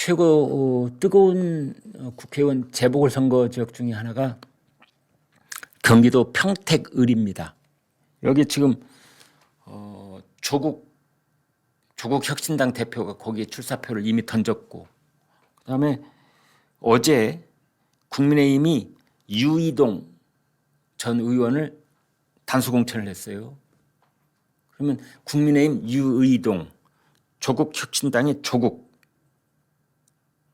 최고 뜨거운 국회의원 재보궐선거 지역 중에 하나가 경기도 평택을입니다. 여기 지금 조국 혁신당 대표가 거기에 출사표를 이미 던졌고, 그다음에 어제 국민의힘이 유이동 전 의원을 단수공천을 했어요. 그러면 국민의힘 유의동, 조국 혁신당의 조국,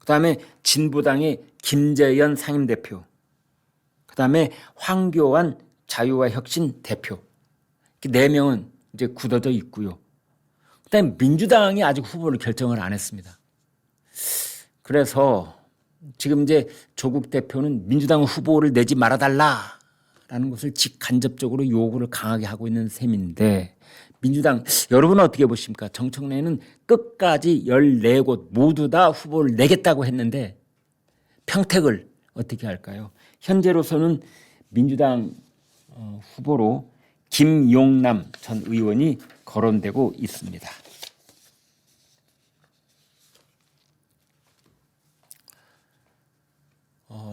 그다음에 진보당의 김재현 상임대표, 그다음에 황교안 자유와 혁신 대표, 4명은 이제 굳어져 있고요. 그다음에 민주당이 아직 후보를 결정을 안 했습니다. 그래서 지금 이제 조국 대표는 민주당 후보를 내지 말아달라라는 것을 직간접적으로 요구를 강하게 하고 있는 셈인데, 민주당 여러분은 어떻게 보십니까? 정청래는 끝까지 14곳 모두 다 후보를 내겠다고 했는데 평택을 어떻게 할까요? 현재로서는 민주당 후보로 김용남 전 의원이 거론되고 있습니다.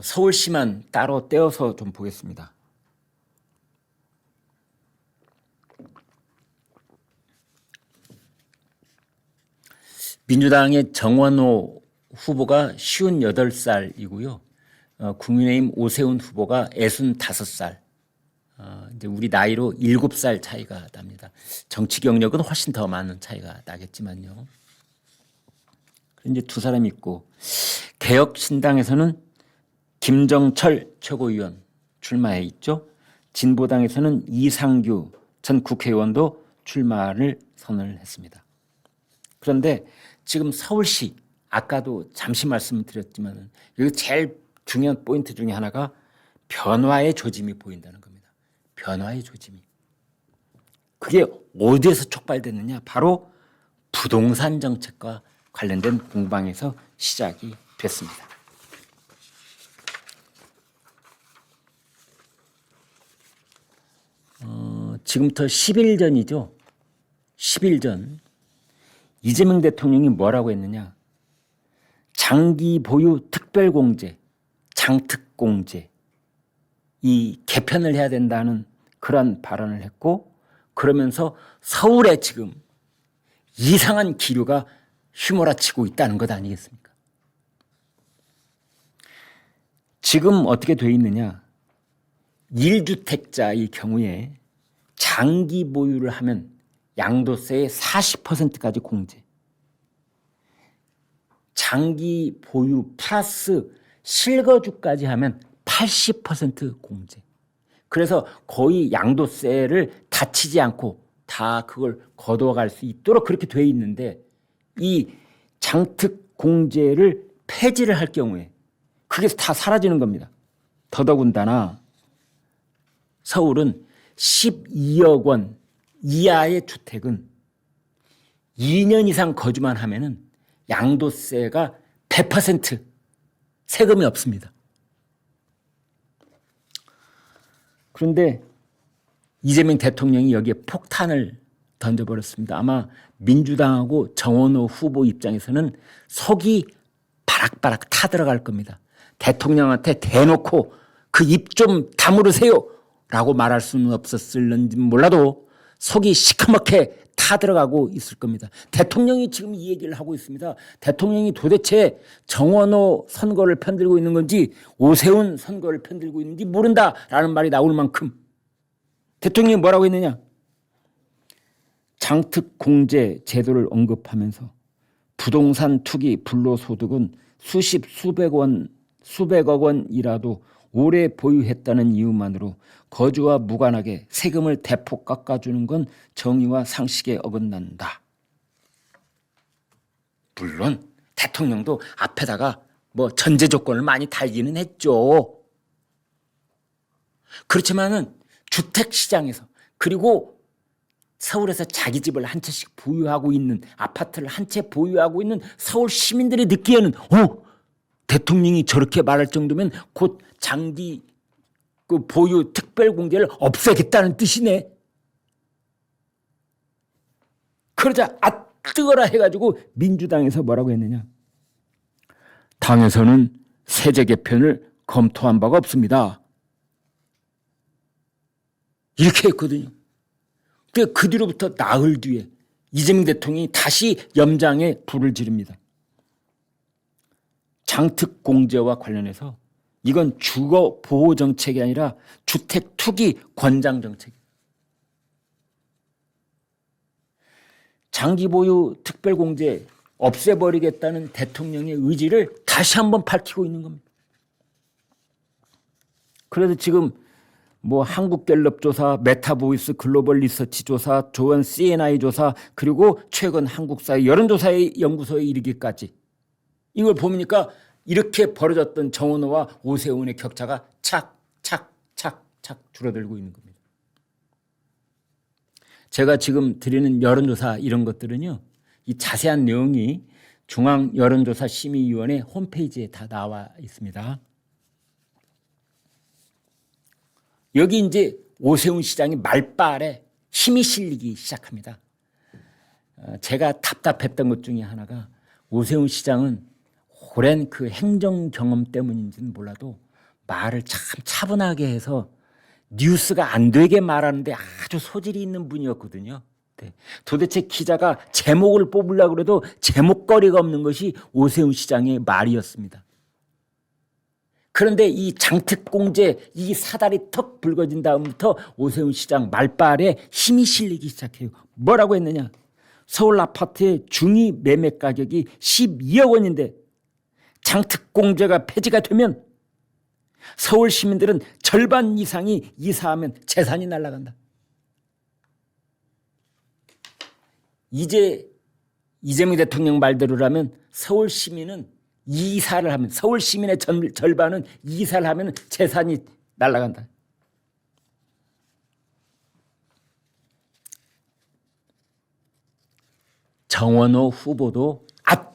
서울시만 따로 떼어서 좀 보겠습니다. 민주당의 정원호 후보가 58살이고요. 국민의힘 오세훈 후보가 65살. 이제 우리 나이로 7살 차이가 납니다. 정치 경력은 훨씬 더 많은 차이가 나겠지만요. 이제 두 사람이 있고, 개혁신당에서는 김정철 최고위원 출마해 있죠. 진보당에서는 이상규 전 국회의원도 출마를 선언을 했습니다. 그런데 지금 서울시, 아까도 잠시 말씀드렸지만 여기 제일 중요한 포인트 중에 하나가 변화의 조짐이 보인다는 겁니다. 변화의 조짐이. 그게 어디에서 촉발됐느냐? 바로 부동산 정책과 관련된 공방에서 시작이 됐습니다. 지금부터 10일 전이죠. 10일 전 이재명 대통령이 뭐라고 했느냐? 장기 보유 특별공제, 장특공제, 이 개편을 해야 된다는 그런 발언을 했고, 그러면서 서울에 지금 이상한 기류가 휘몰아치고 있다는 것 아니겠습니까? 지금 어떻게 돼 있느냐? 1주택자의 경우에 장기 보유를 하면 양도세의 40%까지 공제, 장기 보유 플러스 실거주까지 하면 80% 공제. 그래서 거의 양도세를 다치지 않고 다 그걸 거둬갈 수 있도록 그렇게 돼 있는데, 이 장특 공제를 폐지를 할 경우에 그게 다 사라지는 겁니다. 더더군다나 서울은 12억 원 이하의 주택은 2년 이상 거주만 하면은 양도세가 100% 세금이 없습니다. 그런데 이재명 대통령이 여기에 폭탄을 던져버렸습니다. 아마 민주당하고 정원호 후보 입장에서는 속이 바락바락 타들어갈 겁니다. 대통령한테 대놓고 그 입 좀 다물으세요 라고 말할 수는 없었을는지 몰라도 속이 시커멓게 타들어가고 있을 겁니다. 대통령이 지금 이 얘기를 하고 있습니다. 대통령이 도대체 정원호 선거를 편들고 있는 건지 오세훈 선거를 편들고 있는지 모른다라는 말이 나올 만큼 대통령이 뭐라고 했느냐? 장특공제 제도를 언급하면서 부동산 투기 불로소득은 수백억 원이라도 오래 보유했다는 이유만으로 거주와 무관하게 세금을 대폭 깎아주는 건 정의와 상식에 어긋난다. 물론 대통령도 앞에다가 뭐 전제 조건을 많이 달기는 했죠. 그렇지만은 주택시장에서, 그리고 서울에서 자기 집을 한 채씩 보유하고 있는, 아파트를 한 채 보유하고 있는 서울 시민들이 듣기에는 대통령이 저렇게 말할 정도면 곧 장기 그 보유 특별공제를 없애겠다는 뜻이네. 그러자 뜨거라 해가지고 민주당에서 뭐라고 했느냐? 당에서는 세제 개편을 검토한 바가 없습니다. 이렇게 했거든요. 그 뒤로부터 나흘 뒤에 이재명 대통령이 다시 염장에 불을 지릅니다. 장특 공제와 관련해서 이건 주거 보호 정책이 아니라 주택 투기 권장 정책이에요. 장기 보유 특별 공제 없애버리겠다는 대통령의 의지를 다시 한번 밝히고 있는 겁니다. 그래서 지금 뭐 한국갤럽 조사, 메타보이스 글로벌 리서치 조사, 조원 CNI 조사, 그리고 최근 한국사회 여론조사의 연구소에 이르기까지 이걸 보니까 이렇게 벌어졌던 정원호와 오세훈의 격차가 착착착착 줄어들고 있는 겁니다. 제가 지금 드리는 여론조사 이런 것들은요, 이 자세한 내용이 중앙여론조사심의위원회 홈페이지에 다 나와 있습니다. 여기 이제 오세훈 시장이 말발에 힘이 실리기 시작합니다. 제가 답답했던 것 중에 하나가 오세훈 시장은 오랜 그 행정 경험 때문인지는 몰라도 말을 참 차분하게 해서 뉴스가 안 되게 말하는데 아주 소질이 있는 분이었거든요. 네. 도대체 기자가 제목을 뽑으려고 해도 제목거리가 없는 것이 오세훈 시장의 말이었습니다. 그런데 이 장특공제 이 사달이 턱 붉어진 다음부터 오세훈 시장 말발에 힘이 실리기 시작해요. 뭐라고 했느냐? 서울 아파트의 중위 매매 가격이 12억 원인데 장특공제가 폐지가 되면 서울 시민들은 절반 이상이 이사하면 재산이 날아간다. 이제 이재명 대통령 말대로라면 서울 시민은 이사를 하면 서울 시민의 절반은 이사를 하면 재산이 날아간다. 정원호 후보도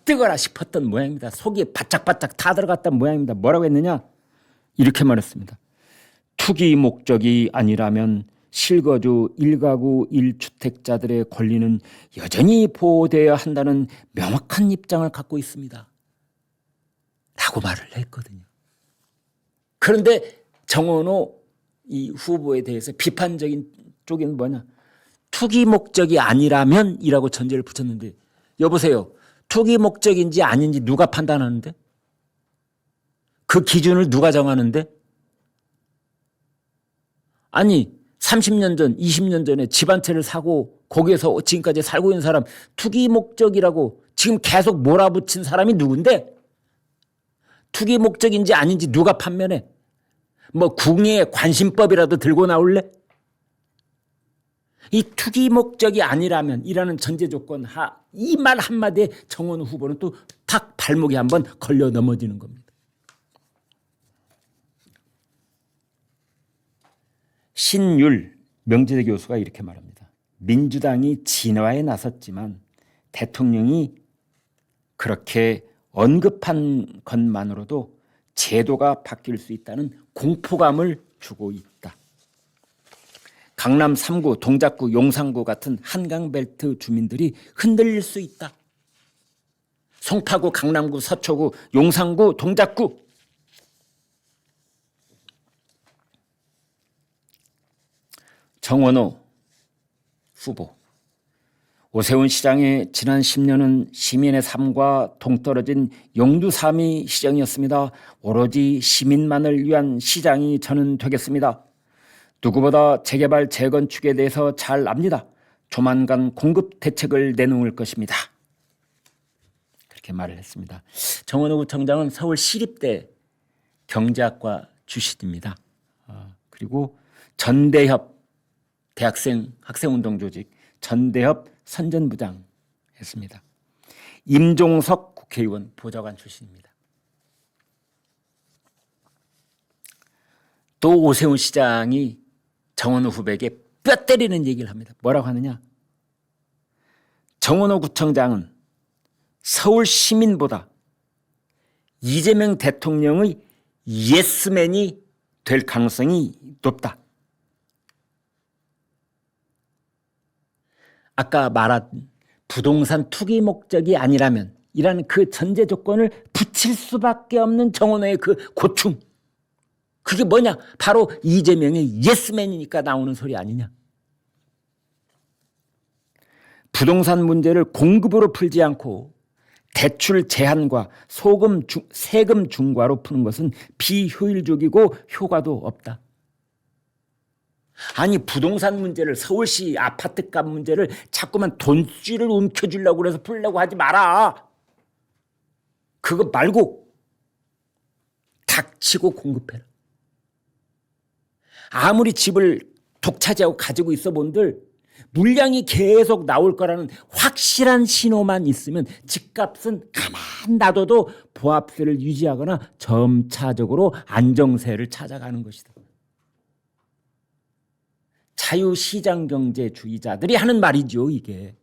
뜨거라 싶었던 모양입니다. 속이 바짝바짝 타들어갔던 모양입니다. 뭐라고 했느냐? 이렇게 말했습니다. 투기 목적이 아니라면 실거주 1가구 1주택자들의 권리는 여전히 보호되어야 한다는 명확한 입장을 갖고 있습니다. 라고 말을 했거든요. 그런데 정원호 이 후보에 대해서 비판적인 쪽은 뭐냐? 투기 목적이 아니라면 이라고 전제를 붙였는데 여보세요. 투기 목적인지 아닌지 누가 판단하는데? 그 기준을 누가 정하는데? 아니 30년 전, 20년 전에 집 한 채를 사고 거기에서 지금까지 살고 있는 사람 투기 목적이라고 지금 계속 몰아붙인 사람이 누군데? 투기 목적인지 아닌지 누가 판단해? 뭐 궁예 관심법이라도 들고 나올래? 이 투기 목적이 아니라면 이라는 전제 조건 이 말 한마디에 정원호 후보는 또 탁 발목에 한번 걸려 넘어지는 겁니다. 신율 명지대 교수가 이렇게 말합니다. 민주당이 진화에 나섰지만 대통령이 그렇게 언급한 것만으로도 제도가 바뀔 수 있다는 공포감을 주고 있다. 강남 3구, 동작구, 용산구 같은 한강벨트 주민들이 흔들릴 수 있다. 송파구, 강남구, 서초구, 용산구, 동작구. 정원호 후보. 오세훈 시장의 지난 10년은 시민의 삶과 동떨어진 용두삼이 시정이었습니다. 오로지 시민만을 위한 시장이 저는 되겠습니다. 누구보다 재개발, 재건축에 대해서 잘 압니다. 조만간 공급 대책을 내놓을 것입니다. 그렇게 말을 했습니다. 정원호 구청장은 서울 시립대 경제학과 출신입니다. 그리고 전대협 대학생 학생운동 조직 전대협 선전부장 했습니다. 임종석 국회의원 보좌관 출신입니다. 또 오세훈 시장이 정원호 후보에게 뼈 때리는 얘기를 합니다. 뭐라고 하느냐? 정원호 구청장은 서울 시민보다 이재명 대통령의 예스맨이 될 가능성이 높다. 아까 말한 부동산 투기 목적이 아니라면 이라는 그 전제 조건을 붙일 수밖에 없는 정원호의 그 고충. 그게 뭐냐? 바로 이재명의 예스맨이니까 나오는 소리 아니냐? 부동산 문제를 공급으로 풀지 않고 대출 제한과 세금 중과로 푸는 것은 비효율적이고 효과도 없다. 아니 부동산 문제를 서울시 아파트값 문제를 자꾸만 돈줄을 움켜쥐려고 그래서 풀려고 하지 마라. 그거 말고 닥치고 공급해라. 아무리 집을 독차지하고 가지고 있어 본들 물량이 계속 나올 거라는 확실한 신호만 있으면 집값은 가만 놔둬도 보합세를 유지하거나 점차적으로 안정세를 찾아가는 것이다. 자유시장경제주의자들이 하는 말이죠, 이게.